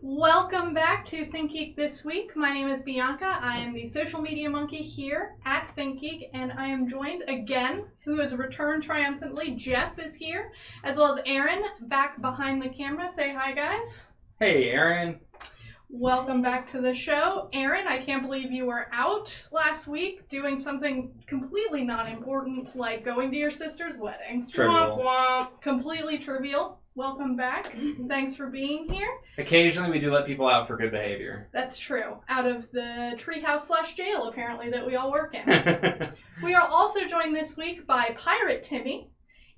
Welcome back to ThinkGeek This Week. My name is Bianca. I am the social media monkey here at ThinkGeek, and I am joined again, who has returned triumphantly. Jeff is here, as well as Aaron, back behind the camera. Say hi, guys. Hey, Aaron. Welcome back to the show. Aaron, I can't believe you were out last week doing something completely not important, like going to your sister's wedding. It's trivial. Completely trivial. Welcome back. Thanks for being here. Occasionally we do let people out for good behavior. That's true. Out of the treehouse/jail, apparently, that we all work in. We are also joined this week by Pirate Timmy.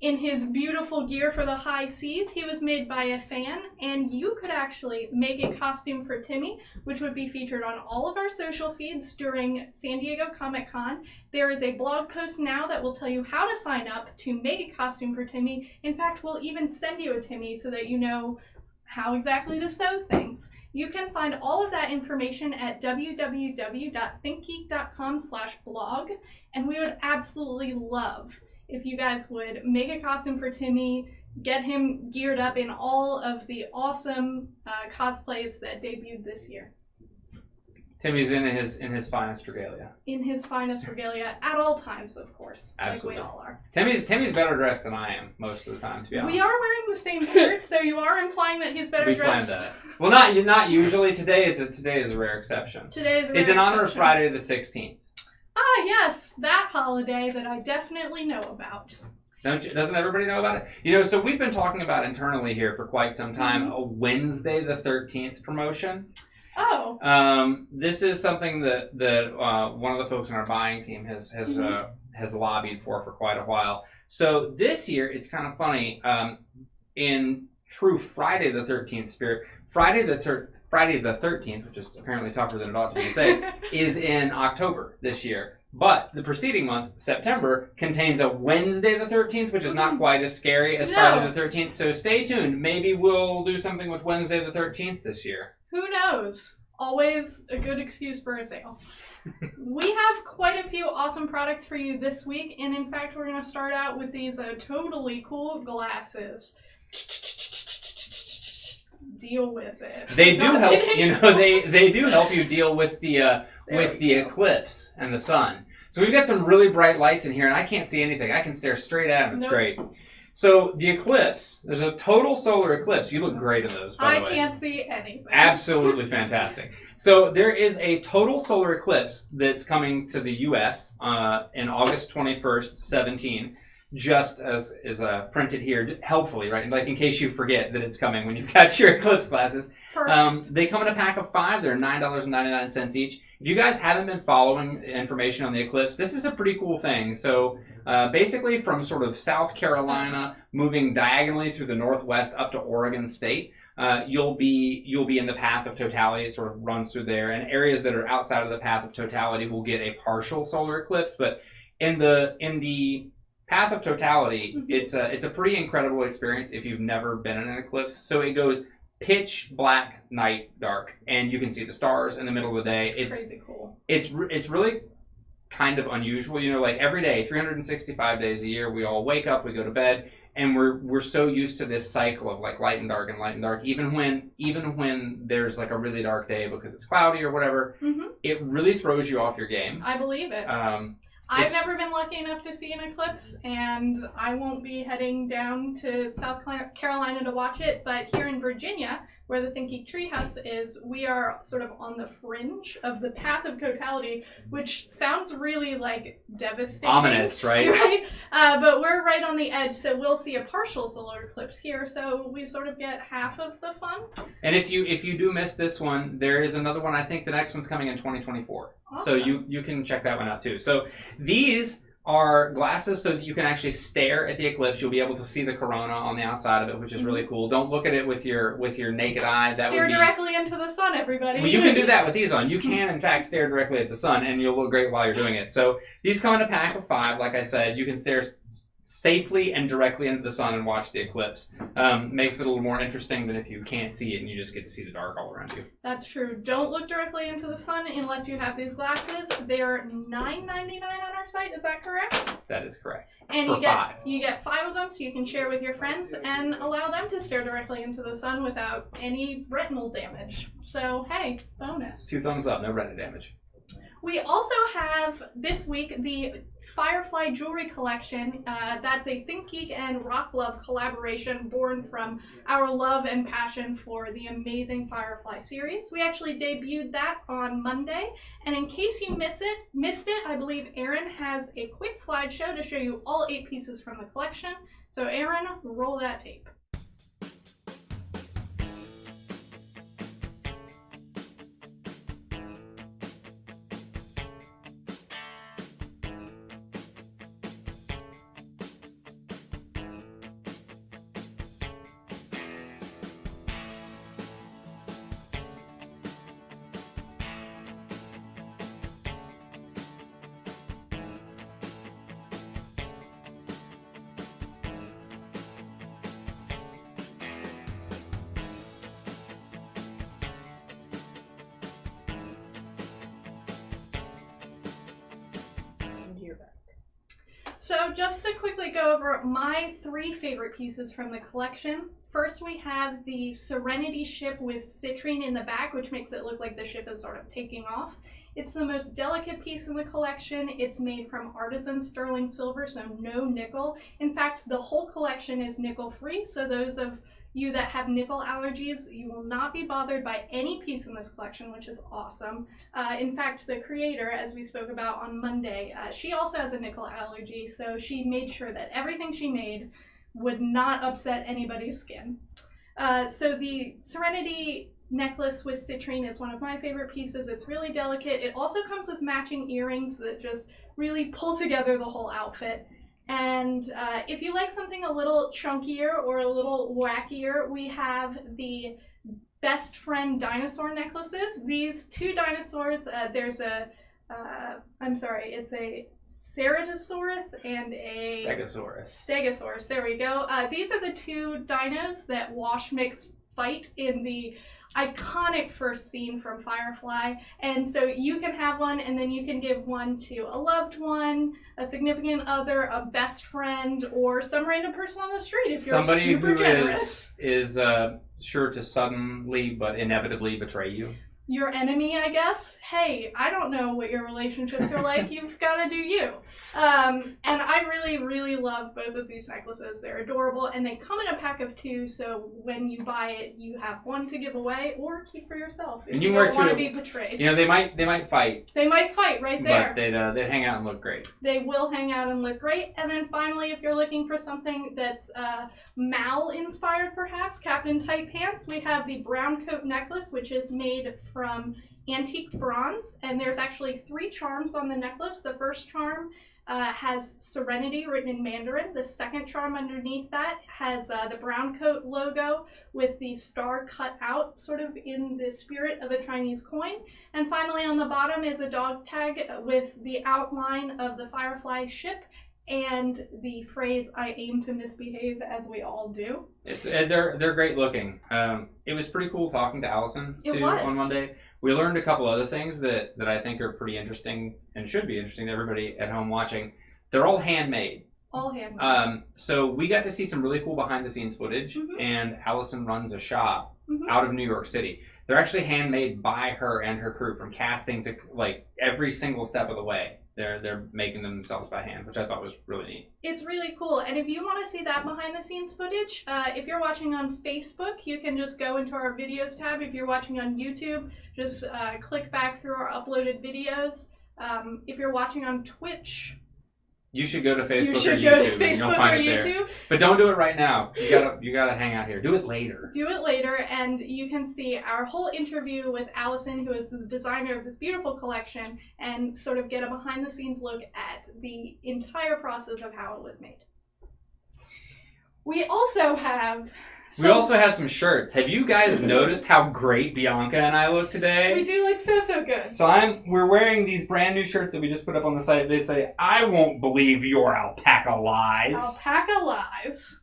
In his beautiful gear for the high seas, he was made by a fan, and you could actually make a costume for Timmy, which would be featured on all of our social feeds during San Diego Comic-Con. There is a blog post now that will tell you how to sign up to make a costume for Timmy. In fact, we'll even send you a Timmy so that you know how exactly to sew things. You can find all of that information at www.thinkgeek.com/blog, and we would absolutely love if you guys would make a costume for Timmy, get him geared up in all of the awesome cosplays that debuted this year. Timmy's in his finest regalia. In his finest regalia at all times, of course. Absolutely. Like we all are. Timmy's better dressed than I am most of the time, to be honest. We are wearing the same shirt, so you are implying that he's better dressed. We planned that. Well, not usually. Today is a rare exception. It's in honor of Friday the 16th. Ah, yes, that holiday that I definitely know about. Doesn't everybody know about it? You know, so we've been talking about internally here for quite some time a Wednesday the 13th promotion. Oh. This is something that one of the folks on our buying team has lobbied for quite a while. So this year, it's kind of funny. In true Friday the 13th spirit, Friday the 13th, which is apparently tougher than it ought to be to say, is in October this year. But the preceding month, September, contains a Wednesday the 13th, which is not quite as scary as Friday the 13th. So stay tuned. Maybe we'll do something with Wednesday the 13th this year. Who knows? Always a good excuse for a sale. We have quite a few awesome products for you this week. And in fact, we're going to start out with these totally cool glasses. Deal with it. They do help. You know, they do help you deal with the eclipse and the sun. So we've got some really bright lights in here, and I can't see anything. I can stare straight at them. It's great. So the eclipse, there's a total solar eclipse. You look great in those, by the way. I can't see anything. Absolutely fantastic. So there is a total solar eclipse that's coming to the U.S. In August 21st, 17. Just as is printed here, helpfully, right? Like in case you forget that it's coming when you've got your Eclipse glasses. They come in a pack of 5. They're $9.99 each. If you guys haven't been following information on the Eclipse, this is a pretty cool thing. So basically from sort of South Carolina, moving diagonally through the Northwest up to Oregon State, you'll be in the path of totality. It sort of runs through there. And areas that are outside of the path of totality will get a partial solar eclipse. But in the path of totality, it's a pretty incredible experience if you've never been in an eclipse. So it goes pitch black, night dark, and you can see the stars in the middle of the day. It's crazy cool. It's really kind of unusual. You know, like every day, 365 days a year, we all wake up, we go to bed, and we're so used to this cycle of like light and dark and light and dark. Even when there's like a really dark day because it's cloudy or whatever, it really throws you off your game. I believe it. I've never been lucky enough to see an eclipse, and I won't be heading down to South Carolina to watch it, but here in Virginia, where the ThinkGeek Treehouse is, we are sort of on the fringe of the path of totality, which sounds really like devastating. Ominous, right? Right? But we're right on the edge, so we'll see a partial solar eclipse here, so we sort of get half of the fun. And if you do miss this one, there is another one. I think the next one's coming in 2024. Awesome. So you can check that one out too. So these are glasses so that you can actually stare at the eclipse. You'll be able to see the corona on the outside of it, which is really cool. Don't look at it with your naked eye. Stare directly into the sun, everybody. Well, you can do that with these on. You can, in fact, stare directly at the sun, and you'll look great while you're doing it. So these come in a pack of 5. Like I said, you can stare safely and directly into the sun and watch the eclipse. Makes it a little more interesting than if you can't see it and you just get to see the dark all around you. That's true. Don't look directly into the sun unless you have these glasses. They're $9.99 on our site. Is that correct? That is correct. And For five. You get 5 of them, so you can share with your friends and allow them to stare directly into the sun without any retinal damage. So hey, bonus. 2 thumbs up, no retina damage. We also have this week the Firefly Jewelry collection. That's a ThinkGeek and Rock Love collaboration born from our love and passion for the amazing Firefly series. We actually debuted that on Monday, and in case you missed it, I believe Erin has a quick slideshow to show you all 8 pieces from the collection. So Erin, roll that tape. So just to quickly go over my 3 favorite pieces from the collection. First, we have the Serenity ship with citrine in the back, which makes it look like the ship is sort of taking off. It's the most delicate piece in the collection. It's made from artisan sterling silver, so no nickel. In fact, the whole collection is nickel free, so those of you that have nickel allergies, you will not be bothered by any piece in this collection, which is awesome. In fact, the creator, as we spoke about on Monday, she also has a nickel allergy, so she made sure that everything she made would not upset anybody's skin. So the Serenity necklace with citrine is one of my favorite pieces. It's really delicate. It also comes with matching earrings that just really pull together the whole outfit. And if you like something a little chunkier or a little wackier, we have the Best Friend dinosaur necklaces. These 2 dinosaurs, there's a, it's a Ceratosaurus and a Stegosaurus. There we go. These are the 2 dinos that Wash makes fight in the iconic first scene from Firefly, and so you can have one and then you can give one to a loved one, a significant other, a best friend, or some random person on the street if you're somebody super who generous. is sure to suddenly but inevitably betray you. Your enemy, I guess. Hey, I don't know what your relationships are like. You've got to do you. And I really, really love both of these necklaces. They're adorable, and they come in a pack of 2, so when you buy it, you have one to give away or keep for yourself if you don't want to be betrayed. You know, they might fight. They might fight right there. But they'd hang out and look great. They will hang out and look great. And then finally, if you're looking for something that's Mal-inspired, perhaps, Captain Tight Pants, we have the brown coat necklace, which is made from antique bronze, and there's actually 3 charms on the necklace. The first charm has Serenity written in Mandarin. The second charm underneath that has the brown coat logo with the star cut out sort of in the spirit of a Chinese coin. And finally on the bottom is a dog tag with the outline of the Firefly ship and the phrase, "I aim to misbehave," as we all do. They're great looking. It was pretty cool talking to Allison on Monday. We learned a couple other things that I think are pretty interesting and should be interesting to everybody at home watching. They're all handmade. All handmade. So we got to see some really cool behind the scenes footage, and Allison runs a shop out of New York City. They're actually handmade by her and her crew, from casting to like every single step of the way. They're making them themselves by hand, which I thought was really neat. It's really cool. And if you want to see that behind the scenes footage, if you're watching on Facebook, you can just go into our videos tab. If you're watching on YouTube, just click back through our uploaded videos. If you're watching on Twitch, you should go to Facebook or YouTube. But don't do it right now. You gotta hang out here. Do it later. Do it later, and you can see our whole interview with Allison, who is the designer of this beautiful collection, and sort of get a behind-the-scenes look at the entire process of how it was made. We also have We also have some shirts. Have you guys noticed how great Bianca and I look today? We do look so good. So we're wearing these brand new shirts that we just put up on the site. They say, "I won't believe your alpaca lies." Alpaca lies.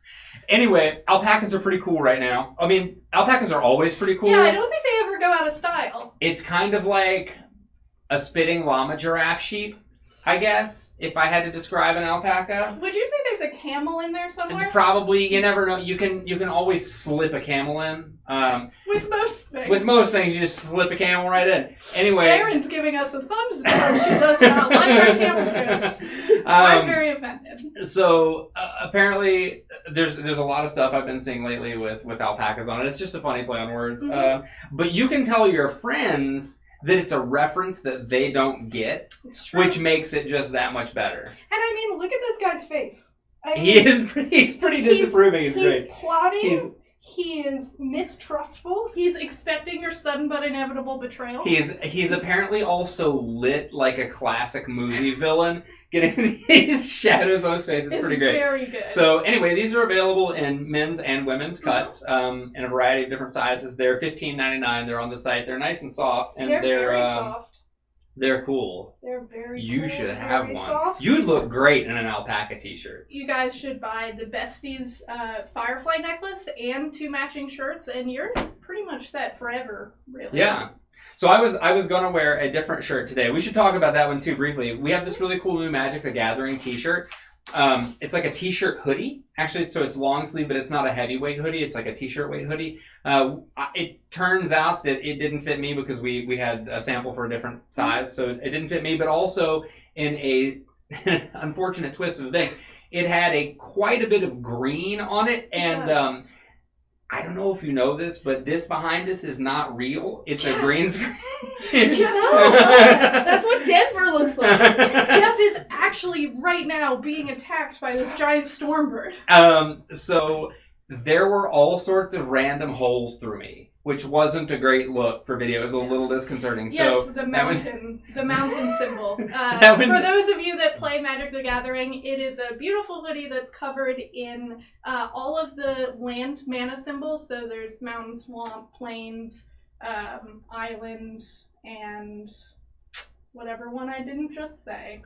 Anyway, alpacas are pretty cool right now. I mean, alpacas are always pretty cool. Yeah, I don't think they ever go out of style. It's kind of like a spitting llama giraffe sheep, I guess, if I had to describe an alpaca. Would you say there's a camel in there somewhere? Probably. You never know. You can always slip a camel in. With most things. With most things, you just slip a camel right in. Anyway. Erin's giving us a thumbs down. She does not like our camel jokes. I'm very offended. So, apparently, there's a lot of stuff I've been seeing lately with alpacas on it. It's just a funny play on words. Mm-hmm. But you can tell your friends that it's a reference that they don't get, which makes it just that much better. And I mean, look at this guy's face. I mean, he's pretty disapproving. He's great. He's plotting. He is mistrustful. He's expecting your sudden but inevitable betrayal. He's apparently also lit like a classic movie villain, getting these shadows on his face. It's pretty great. Very good. So anyway, these are available in men's and women's cuts in a variety of different sizes. They're $15.99. They're on the site. They're nice and soft, and they're very soft. They're cool. They're very You cool, should have very one. Soft. You'd look great in an alpaca t-shirt. You guys should buy the Besties Firefly necklace and 2 matching shirts, and you're pretty much set forever, really. Yeah. So I was going to wear a different shirt today. We should talk about that one too briefly. We have this really cool new Magic the Gathering t-shirt. It's like a t-shirt hoodie. Actually, so it's long sleeve, but it's not a heavyweight hoodie. It's like a t-shirt weight hoodie. It turns out that it didn't fit me because we had a sample for a different size, so it didn't fit me. But also, in a unfortunate twist of events, it had quite a bit of green on it, and Yes. I don't know if you know this, but this behind us is not real. It's a green screen. That's what Denver looks like. Jeff is actually right now being attacked by this giant storm bird. So there were all sorts of random holes through me, which wasn't a great look for video. It was a little disconcerting. Yes, So the mountain symbol. That would- For those of you that play Magic the Gathering, it is a beautiful hoodie that's covered in all of the land mana symbols. So there's mountain, swamp, plains, island, and whatever one I didn't just say.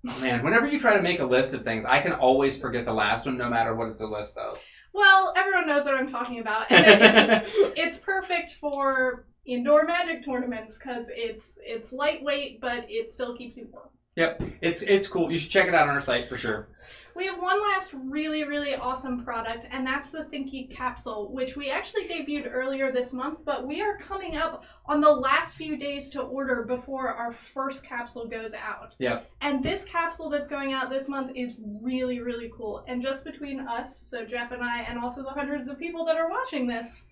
Oh, man, whenever you try to make a list of things, I can always forget the last one, no matter what it's a list of. Well, everyone knows what I'm talking about. And it's perfect for indoor Magic tournaments because it's lightweight, but it still keeps you warm. Yep, it's cool. You should check it out on our site for sure. We have one last really, really awesome product, and that's the ThinkGeek Capsule, which we actually debuted earlier this month, but we are coming up on the last few days to order before our first capsule goes out. Yep. And this capsule that's going out this month is really, really cool. And just between us, so Jeff and I, and also the hundreds of people that are watching this,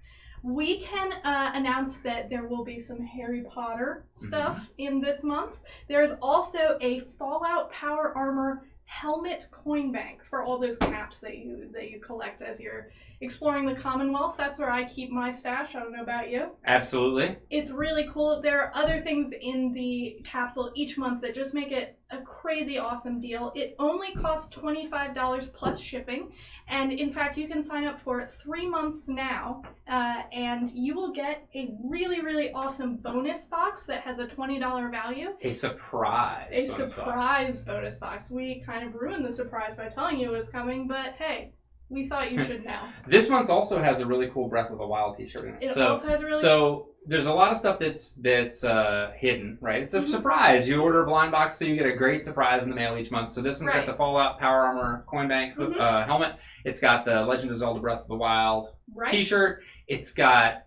we can announce that there will be some Harry Potter stuff in this month. There's also a Fallout Power Armor helmet coin bank for all those caps that you collect as you're exploring the Commonwealth. That's where I keep my stash. I don't know about you. Absolutely. It's really cool. There are other things in the capsule each month that just make it a crazy awesome deal. It only costs $25 plus shipping. And in fact, you can sign up for 3 months now, and you will get a really, really awesome bonus box that has a $20 value. A surprise. A surprise bonus box. We kind of ruined the surprise by telling you it was coming, but hey, we thought you should know. This month also has a really cool Breath of the Wild t-shirt in it. It also has a really So there's a lot of stuff that's hidden, right? It's a surprise. You order a blind box, so you get a great surprise in the mail each month. So this one's got the Fallout Power Armor coin bank helmet. It's got the Legend of Zelda Breath of the Wild t-shirt. It's got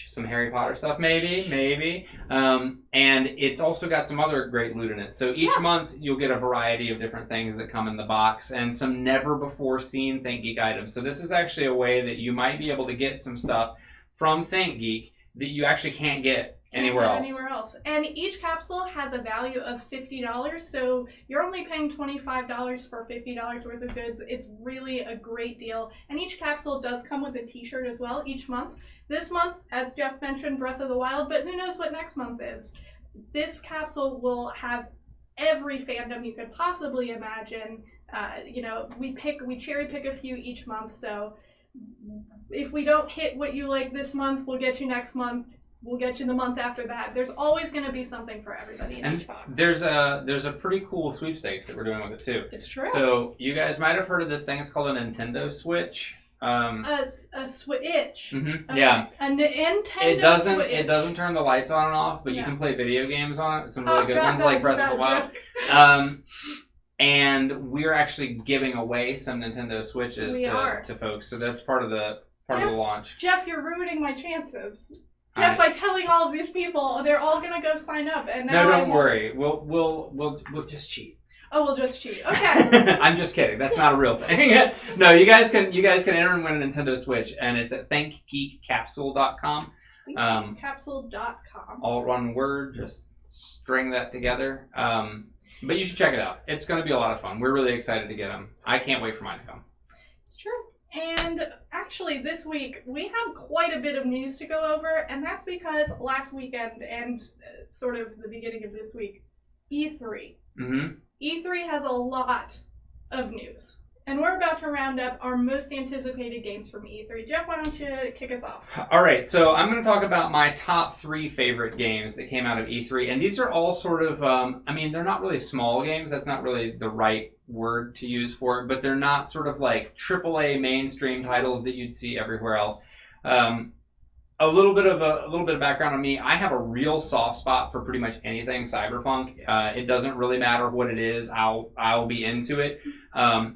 some Harry Potter stuff, maybe. And it's also got some other great loot in it. So each month you'll get a variety of different things that come in the box and some never before seen ThinkGeek items. So this is actually a way that you might be able to get some stuff from ThinkGeek that you actually can't get anywhere else. And each capsule has a value of $50, so you're only paying $25 for $50 worth of goods. It's really a great deal. And each capsule does come with a t-shirt as well each month. This month, as Jeff mentioned, Breath of the Wild, but who knows what next month is. This capsule will have every fandom you could possibly imagine. We cherry pick a few each month, so if we don't hit what you like this month, we'll get you next month. We'll get you the month after that. There's always going to be something for everybody in each box. There's a pretty cool sweepstakes that we're doing with it too. It's true. So you guys might have heard of this thing. It's called a Nintendo Switch. A Switch. Mm-hmm. Yeah. A Nintendo Switch. It doesn't turn the lights on and off, but you can play video games on it. Some really good ones like Breath of the Wild. And we're actually giving away some Nintendo Switches to folks. So that's part of the launch. Jeff, you're ruining my chances. Jeff, by telling all of these people, they're all gonna go sign up, and now don't worry. We'll just cheat. Oh, we'll just cheat. Okay. I'm just kidding. That's not a real thing. No, you guys can enter and win a Nintendo Switch, and it's at ThinkGeekCapsule.com. ThinkGeekCapsule.com. All one word. Just string that together. But you should check it out. It's going to be a lot of fun. We're really excited to get them. I can't wait for mine to come. It's true. And actually, this week, we have quite a bit of news to go over, and that's because last weekend and sort of the beginning of this week, E3. Mm-hmm. E3 has a lot of news. And we're about to round up our most anticipated games from E3. Jeff, why don't you kick us off? All right, so I'm going to talk about my top 3 favorite games that came out of E3. And these are all sort of, they're not really small games. That's not really the right word to use for it. But they're not sort of like AAA mainstream titles that you'd see everywhere else. A little bit of background on me. I have a real soft spot for pretty much anything cyberpunk. It doesn't really matter what it is. I'll be into it.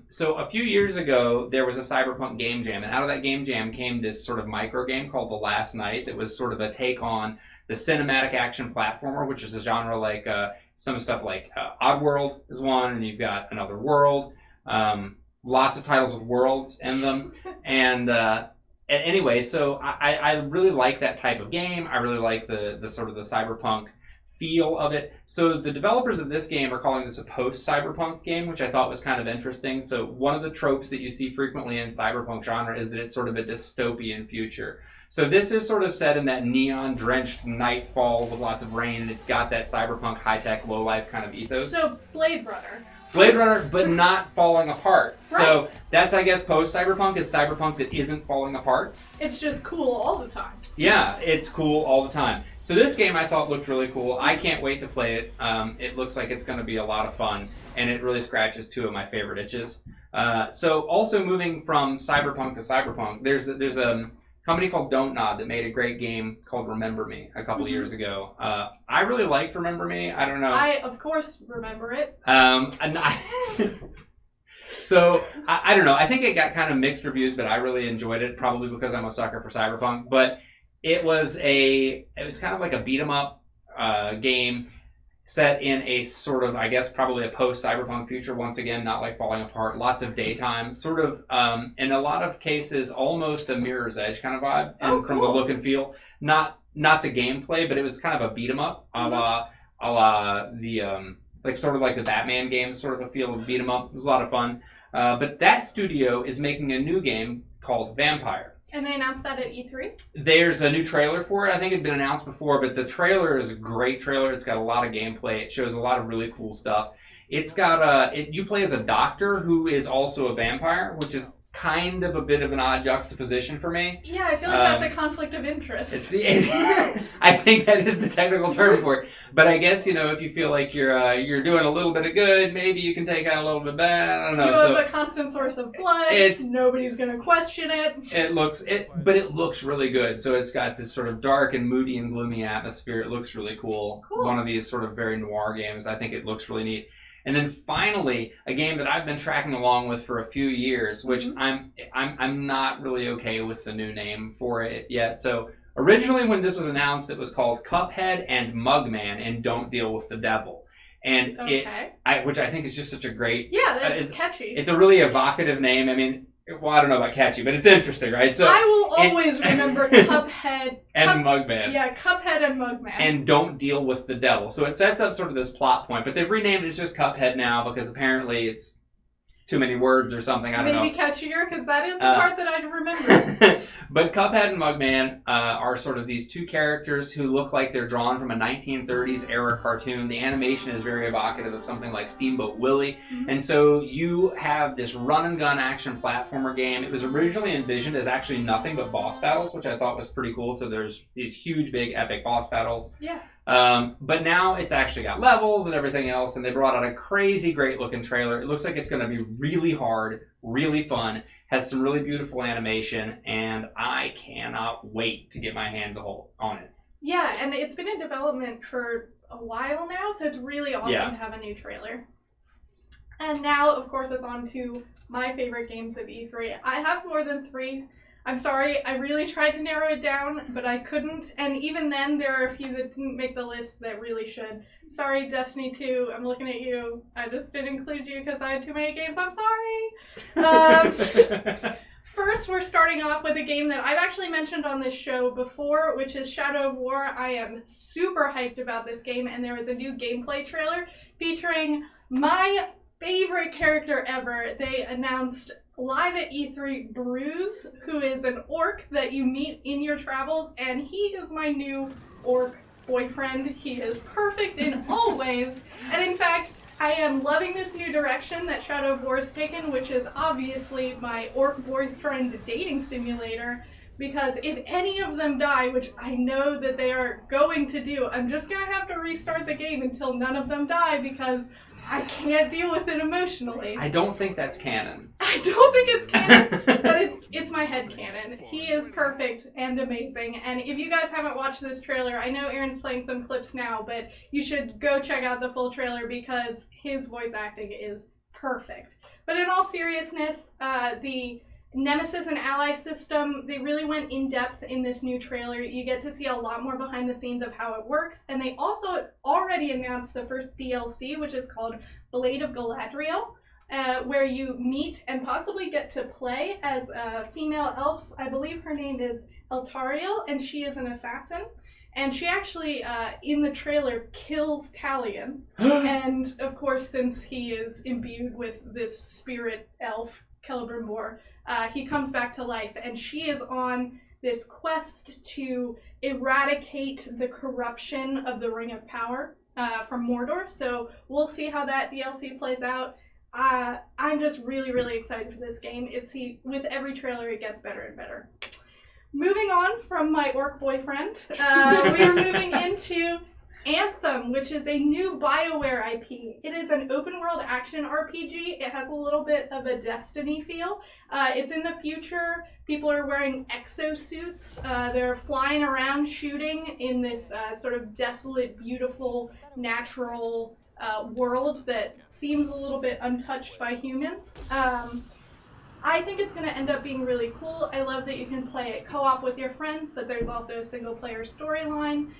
So a few years ago, there was a cyberpunk game jam, and out of that game jam came this sort of micro game called The Last Night that was sort of a take on the cinematic action platformer, which is a genre like some stuff like Oddworld is one, and you've got Another World. Lots of titles with worlds in them, and anyway, so I really like that type of game. I really like the sort of the cyberpunk feel of it. So the developers of this game are calling this a post-cyberpunk game, which I thought was kind of interesting. So one of the tropes that you see frequently in cyberpunk genre is that it's sort of a dystopian future. So this is sort of set in that neon-drenched nightfall with lots of rain, and it's got that cyberpunk high-tech, low-life kind of ethos. So Blade Runner. Blade Runner, but not falling apart. Right. So that's, I guess, post-cyberpunk is cyberpunk that isn't falling apart. It's just cool all the time. Yeah, it's cool all the time. So this game I thought looked really cool. I can't wait to play it. It looks like it's going to be a lot of fun, and it really scratches 2 of my favorite itches. So also moving from cyberpunk to cyberpunk, there's a company called Don't Nod that made a great game called Remember Me a couple of years ago. I really liked Remember Me. I don't know. I, of course, remember it. So, I don't know. I think it got kind of mixed reviews, but I really enjoyed it, probably because I'm a sucker for cyberpunk. But it was kind of like a beat-em-up game set in a sort of, I guess, probably a post-cyberpunk future. Once again, not like falling apart. Lots of daytime. Sort of, in a lot of cases, almost a Mirror's Edge kind of vibe. And from the look and feel. Not the gameplay, but it was kind of a beat-em-up a la the... like sort of like the Batman games, sort of a feel of beat 'em up. It was a lot of fun. But that studio is making a new game called Vampire. And they announced that at E3? There's a new trailer for it. I think it had been announced before, but the trailer is a great trailer. It's got a lot of gameplay. It shows a lot of really cool stuff. It's got you play as a doctor who is also a vampire, which is kind of a bit of an odd juxtaposition for me. Yeah, I feel like that's a conflict of interest. I think that is the technical term for it. But I guess, if you feel like you're doing a little bit of good, maybe you can take out a little bit of bad. I don't know. You have a constant source of blood. Nobody's going to question it. But it looks really good. So it's got this sort of dark and moody and gloomy atmosphere. It looks really cool. One of these sort of very noir games. I think it looks really neat. And then finally, a game that I've been tracking along with for a few years, which I'm not really okay with the new name for it yet. So originally when this was announced, it was called Cuphead and Mugman and Don't Deal with the Devil. And which I think is just such a great... Yeah, that's catchy. It's a really evocative name. I mean, well, I don't know about catchy, but it's interesting, right? So I will always remember Cuphead and Mugman. Yeah, Cuphead and Mugman. And Don't Deal with the Devil. So it sets up sort of this plot point, but they've renamed it as just Cuphead now because apparently it's too many words or something. I don't know. Maybe catchier, because that is the part that I remember. But Cuphead and Mugman are sort of these two characters who look like they're drawn from a 1930s era cartoon. The animation is very evocative of something like Steamboat Willie. Mm-hmm. And so you have this run-and-gun action platformer game. It was originally envisioned as actually nothing but boss battles, which I thought was pretty cool. So there's these huge, big, epic boss battles. Yeah. But now it's actually got levels and everything else, and they brought out a crazy great looking trailer. It looks like it's going to be really hard, really fun, has some really beautiful animation, and I cannot wait to get my hands on it. Yeah, and it's been in development for a while now, so it's really awesome to have a new trailer. And now, of course, it's on to my favorite games of E3. I have more than 3. I'm sorry, I really tried to narrow it down, but I couldn't. And even then, there are a few that didn't make the list that really should. Sorry, Destiny 2, I'm looking at you. I just didn't include you because I had too many games. I'm sorry. First, we're starting off with a game that I've actually mentioned on this show before, which is Shadow of War. I am super hyped about this game, and there is a new gameplay trailer featuring my favorite character ever. They announced live at E3 Bruce, who is an orc that you meet in your travels, and he is my new orc boyfriend. He is perfect in all ways, and in fact, I am loving this new direction that Shadow of War has taken, which is obviously my orc boyfriend dating simulator, because if any of them die, which I know that they are going to do, I'm just going to have to restart the game until none of them die, because I can't deal with it emotionally. I don't think that's canon. I don't think it's canon, but it's my head canon. He is perfect and amazing. And if you guys haven't watched this trailer, I know Aaron's playing some clips now, but you should go check out the full trailer because his voice acting is perfect. But in all seriousness, the Nemesis and Ally system, they really went in depth in this new trailer. You get to see a lot more behind the scenes of how it works. And they also already announced the first DLC, which is called Blade of Galadriel, where you meet and possibly get to play as a female elf. I believe her name is Eltariel, and she is an assassin. And she actually, in the trailer, kills Talion. And of course, since he is imbued with this spirit elf, Celebrimbor, he comes back to life, and she is on this quest to eradicate the corruption of the Ring of Power from Mordor. So we'll see how that DLC plays out. I'm just really, really excited for this game. With every trailer, it gets better and better. Moving on from my orc boyfriend, we are moving into Anthem, which is a new BioWare IP. It is an open-world action RPG. It has a little bit of a Destiny feel. It's in the future. People are wearing exosuits. They're flying around shooting in this sort of desolate, beautiful, natural world that seems a little bit untouched by humans. I think it's going to end up being really cool. I love that you can play it co-op with your friends, but there's also a single-player storyline.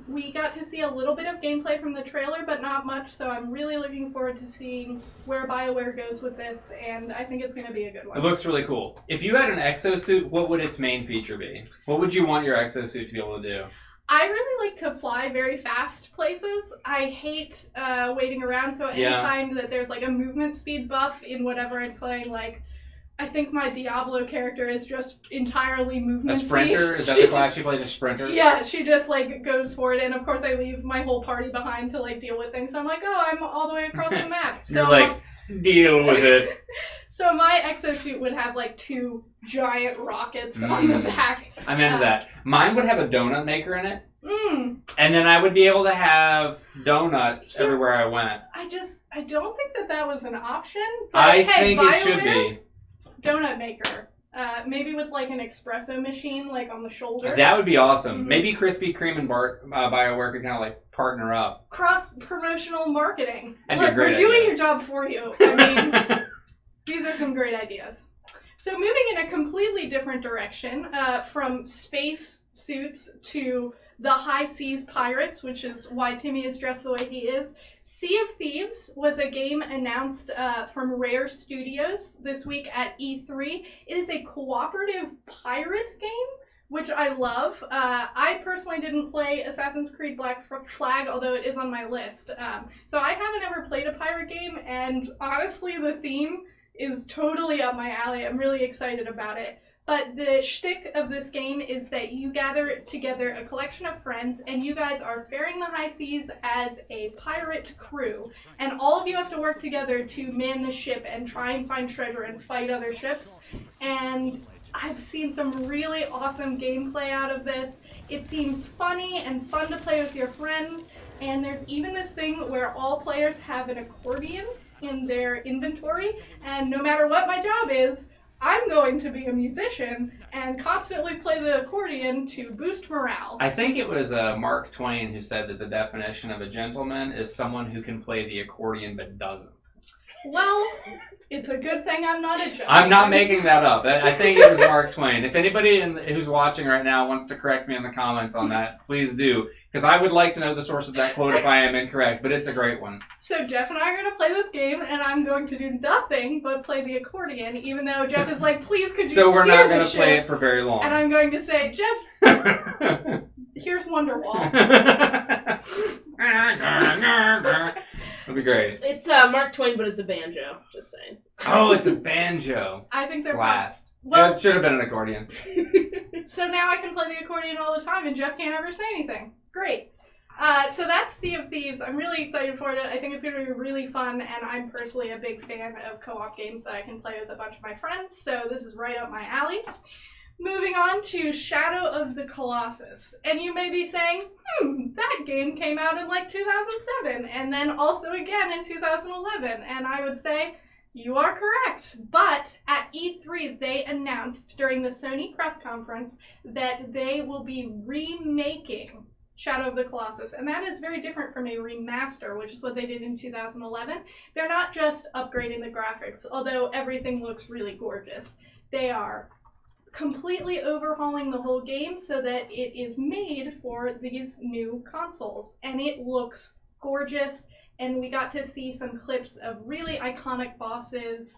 We got to see a little bit of gameplay from the trailer, but not much, so I'm really looking forward to seeing where BioWare goes with this, and I think it's going to be a good one. It looks really cool. If you had an exosuit, what would its main feature be? What would you want your exosuit to be able to do? I really like to fly very fast places. I hate waiting around, so anytime that there's like a movement speed buff in whatever I'm playing, like I think my Diablo character is just entirely movement speed. A sprinter? Is that the class you play, just sprinter? Yeah, she just like goes for it, and of course I leave my whole party behind to like deal with things. So I'm like, oh, I'm all the way across the map. So you're like, deal with it. So my exosuit would have like 2 giant rockets on the back. I'm into that. Mine would have a donut maker in it. And then I would be able to have donuts everywhere I went. I don't think that was an option. But I think it should be. Donut maker. Maybe with like an espresso machine like on the shoulder. That would be awesome. Maybe Krispy Kreme and BioWare could kind of like partner up. Cross-promotional marketing. Look, we're doing your job for you. I mean, these are some great ideas. So moving in a completely different direction, from space suits to the high seas pirates, which is why Timmy is dressed the way he is. Sea of Thieves was a game announced from Rare Studios this week at E3. It is a cooperative pirate game which I love. I personally didn't play Assassin's Creed Black Flag, although it is on my list. So I haven't ever played a pirate game, and honestly, the theme is totally up my alley. I'm really excited about it. But the shtick of this game is that you gather together a collection of friends, and you guys are faring the high seas as a pirate crew. And all of you have to work together to man the ship and try and find treasure and fight other ships. And I've seen some really awesome gameplay out of this. It seems funny and fun to play with your friends. And there's even this thing where all players have an accordion in their inventory. And no matter what my job is, I'm going to be a musician and constantly play the accordion to boost morale. I think it was Mark Twain who said that the definition of a gentleman is someone who can play the accordion but doesn't. Well, it's a good thing I'm not a gentleman. I'm not making that up. I think it was Mark Twain. If anybody who's watching right now wants to correct me in the comments on that, please do. Because I would like to know the source of that quote if I am incorrect, but it's a great one. So Jeff and I are going to play this game, and I'm going to do nothing but play the accordion, even though Jeff is like, please could you steer the ship? So we're not going to play it for very long. And I'm going to say, Jeff, here's Wonderwall. That'd be great. It's Mark Twain, but it's a banjo. Just saying. Oh, it's a banjo. I think they're blast. Well, it should have been an accordion. So now I can play the accordion all the time, and Jeff can't ever say anything. Great. So that's Sea of Thieves. I'm really excited for it. I think it's going to be really fun, and I'm personally a big fan of co-op games that I can play with a bunch of my friends, so this is right up my alley. Moving on to Shadow of the Colossus. And you may be saying, that game came out in like 2007, and then also again in 2011. And I would say, you are correct. But at E3, they announced during the Sony press conference that they will be remaking Shadow of the Colossus. And that is very different from a remaster, which is what they did in 2011. They're not just upgrading the graphics, although everything looks really gorgeous. They are completely overhauling the whole game so that it is made for these new consoles. And it looks gorgeous, and we got to see some clips of really iconic bosses.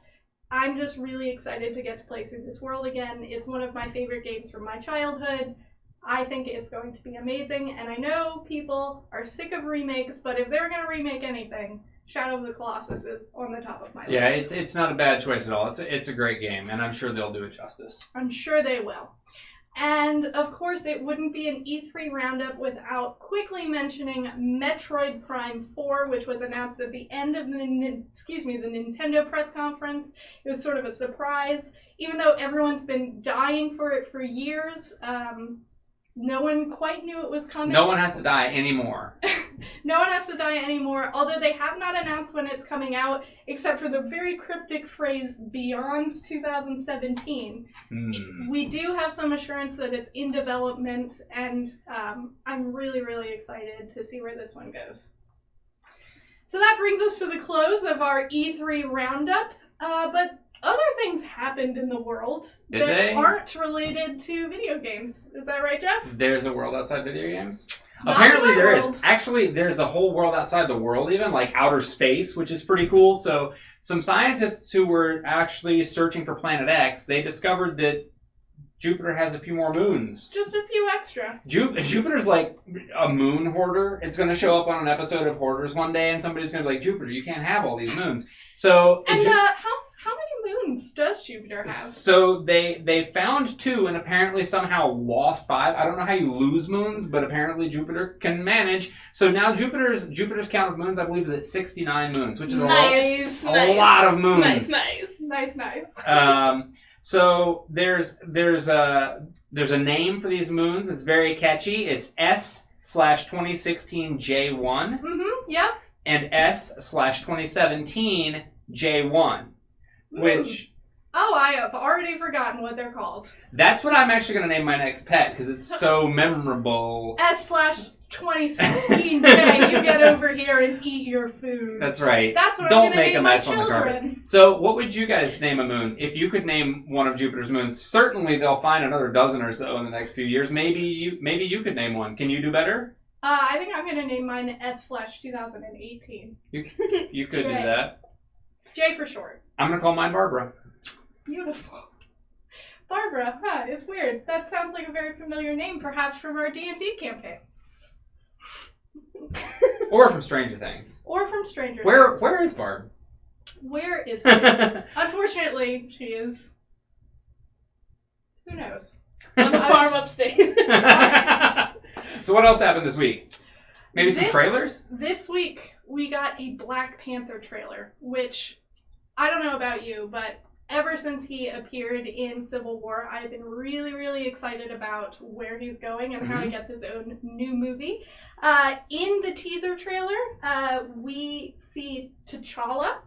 I'm just really excited to get to play through this world again. It's one of my favorite games from my childhood. I think it's going to be amazing, and I know people are sick of remakes, but if they're going to remake anything, Shadow of the Colossus is on the top of my list. Yeah, it's not a bad choice at all. It's a great game, and I'm sure they'll do it justice. I'm sure they will. And, of course, it wouldn't be an E3 roundup without quickly mentioning Metroid Prime 4, which was announced at the end of the Nintendo press conference. It was sort of a surprise. Even though everyone's been dying for it for years, no one quite knew it was coming. No one has to die anymore. No one has to die anymore, although they have not announced when it's coming out, except for the very cryptic phrase, beyond 2017. We do have some assurance that it's in development, and I'm really, really excited to see where this one goes. So that brings us to the close of our E3 roundup, but other things happened in the world that aren't related to video games. Is that right, Jeff? There's a world outside video games? Not Apparently there world. is. Actually, there's a whole world outside the world even, like outer space, which is pretty cool. So some scientists who were actually searching for Planet X, they discovered that Jupiter has a few more moons. Just a few extra. Jupiter's like a moon hoarder. It's going to show up on an episode of Hoarders one day, and somebody's going to be like, Jupiter, you can't have all these moons. So And how many moons does Jupiter have? So they found 2 and apparently somehow lost 5. I don't know how you lose moons, but apparently Jupiter can manage. So now Jupiter's count of moons, I believe, is at 69 moons, which is a lot of moons. Nice. So there's a name for these moons. It's very catchy. It's S/2016 J1. Yep. And S/2017 J1. Which... Oh, I have already forgotten what they're called. That's what I'm actually going to name my next pet, because it's so memorable. S/2016J, you get over here and eat your food. That's right. That's what Don't I'm going to make a name my mess on the carpet. children. So what would you guys name a moon? If you could name one of Jupiter's moons, certainly they'll find another dozen or so in the next few years. Maybe you could name one. Can you do better? I think I'm going to name mine S/2018. You could do that. J for short. I'm going to call mine Barbara. Beautiful. Barbara, huh, it's weird. That sounds like a very familiar name, perhaps from our D&D campaign. Or from Stranger Things. Or from Stranger Things. Things. Where is Barb? Where is she? Unfortunately, she is... Who knows? On a farm upstate. So what else happened this week? Maybe some trailers? This week, we got a Black Panther trailer, which, I don't know about you, but ever since he appeared in Civil War, I've been really, really excited about where he's going and how he gets his own new movie. In the teaser trailer, we see T'Challa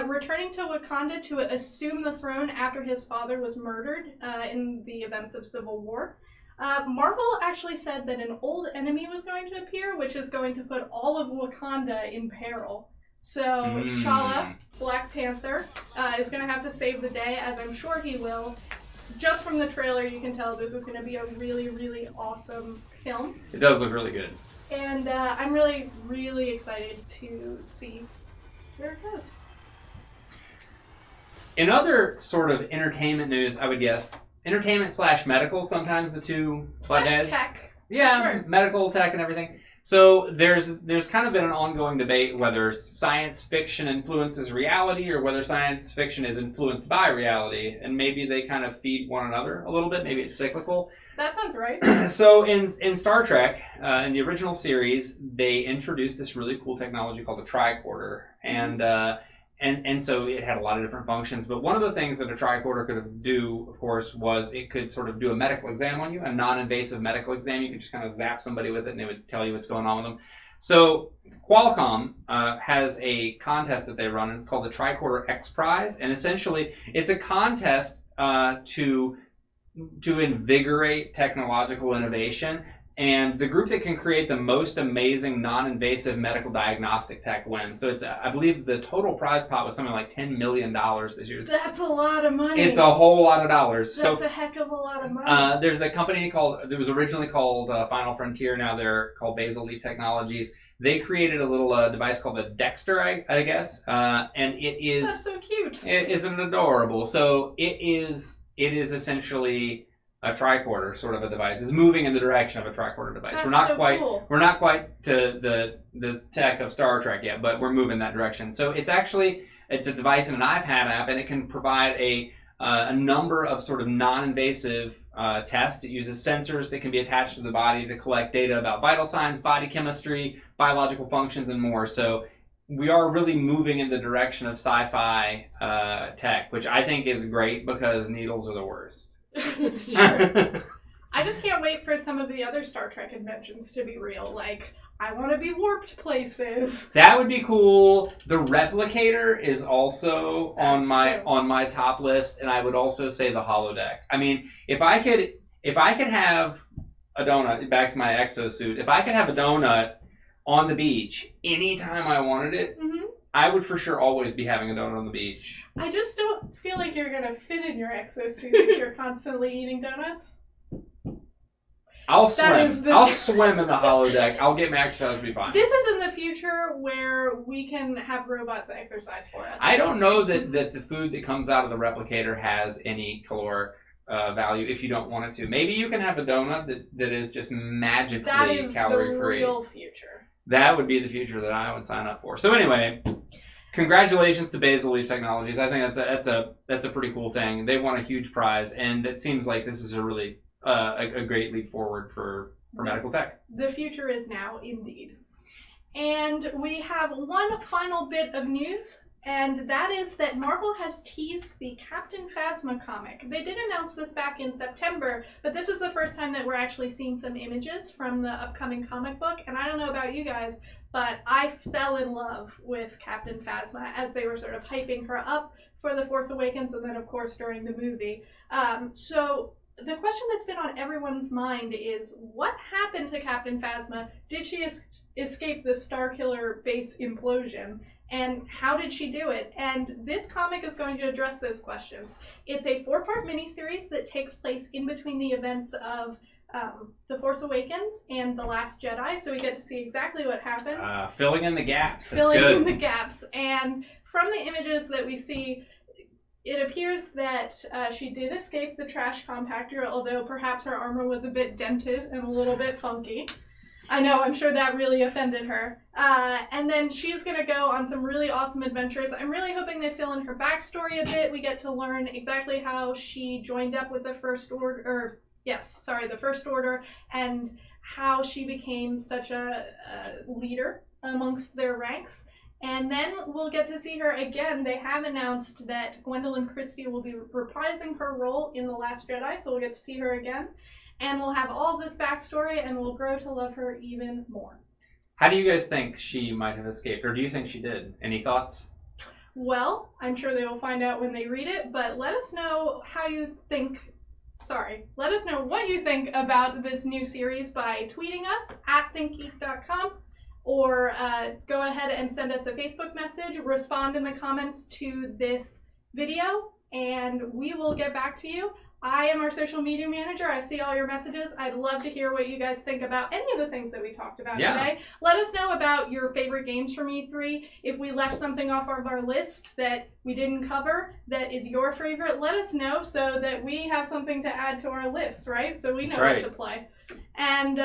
returning to Wakanda to assume the throne after his father was murdered in the events of Civil War. Marvel actually said that an old enemy was going to appear, which is going to put all of Wakanda in peril. So T'Challa, Black Panther, is going to have to save the day, as I'm sure he will. Just from the trailer, you can tell this is going to be a really, really awesome film. It does look really good. And I'm really, really excited to see where it goes. In other sort of entertainment news, I would guess, entertainment / medical, sometimes the two butt heads. Tech. Yeah, sure. medical, tech, and everything. So there's kind of been an ongoing debate whether science fiction influences reality or whether science fiction is influenced by reality, and maybe they kind of feed one another a little bit. Maybe it's cyclical. That sounds right. So in Star Trek, in the original series, they introduced this really cool technology called a tricorder, and so it had a lot of different functions. But one of the things that a tricorder could do, of course, was it could sort of do a medical exam on you, a non-invasive medical exam. You could just kind of zap somebody with it, and it would tell you what's going on with them. So Qualcomm has a contest that they run, and it's called the Tricorder X Prize. And essentially, it's a contest to invigorate technological innovation. And the group that can create the most amazing non-invasive medical diagnostic tech wins. So it's, I believe the total prize pot was something like $10 million this year. That's a lot of money. It's a whole lot of dollars. That's a heck of a lot of money. There's a company that was originally called Final Frontier. Now they're called Basal Leaf Technologies. They created a little device called the Dexter, I guess. And it is... That's so cute. It isn't adorable. So it is essentially... a tricorder sort of a device. Is moving in the direction of a tricorder device. That's We're not so quite cool. We're not quite to the tech of Star Trek yet, but we're moving that direction. So it's a device in an iPad app, and it can provide a number of sort of non-invasive tests. It uses sensors that can be attached to the body to collect data about vital signs, body chemistry, biological functions, and more. So we are really moving in the direction of sci-fi tech, which I think is great because needles are the worst. It's true. I just can't wait for some of the other Star Trek inventions to be real. Like, I want to be warped places. That would be cool. The replicator is also on my top list, and I would also say the holodeck. I mean, if I could have a donut, back to my exosuit, if I could have a donut on the beach anytime I wanted it, I would for sure always be having a donut on the beach. I just don't feel like you're going to fit in your exosuit if you're constantly eating donuts. I'll swim. I'll swim in the holodeck. I'll get my exercise and be fine. This is in the future where we can have robots exercise for us. I don't know that the food that comes out of the replicator has any caloric value if you don't want it to. Maybe you can have a donut that is just magically calorie-free. That is the real future. That would be the future that I would sign up for. So anyway, congratulations to Basal Leaf Technologies. I think that's a pretty cool thing. They won a huge prize, and it seems like this is a really a great leap forward for medical tech. The future is now, indeed. And we have one final bit of news, and that is that Marvel has teased the Captain Phasma comic. They did announce this back in September, but this is the first time that we're actually seeing some images from the upcoming comic book. And I don't know about you guys, but I fell in love with Captain Phasma as they were sort of hyping her up for The Force Awakens, and then of course during the movie. So the question that's been on everyone's mind is, what happened to Captain Phasma? Did she escape the Starkiller base implosion? And how did she do it? And this comic is going to address those questions. It's a 4-part miniseries that takes place in between the events of The Force Awakens and The Last Jedi, so we get to see exactly what happened. Filling in the gaps. Filling in the gaps. And from the images that we see, it appears that she did escape the trash compactor, although perhaps her armor was a bit dented and a little bit funky. I know, I'm sure that really offended her. And then she's going to go on some really awesome adventures. I'm really hoping they fill in her backstory a bit. We get to learn exactly how she joined up with the First Order, the First Order, and how she became such a leader amongst their ranks. And then we'll get to see her again. They have announced that Gwendolyn Christie will be reprising her role in The Last Jedi, so we'll get to see her again. And we'll have all this backstory, and we'll grow to love her even more. How do you guys think she might have escaped, or do you think she did? Any thoughts? Well, I'm sure they will find out when they read it, but let us know let us know what you think about this new series by tweeting us at thinkgeek.com, or go ahead and send us a Facebook message, respond in the comments to this video, and we will get back to you. I am our social media manager. I see all your messages. I'd love to hear what you guys think about any of the things that we talked about today. Let us know about your favorite games from E3. If we left something off of our list that we didn't cover that is your favorite, let us know so that we have something to add to our list, right? So we know what to play. And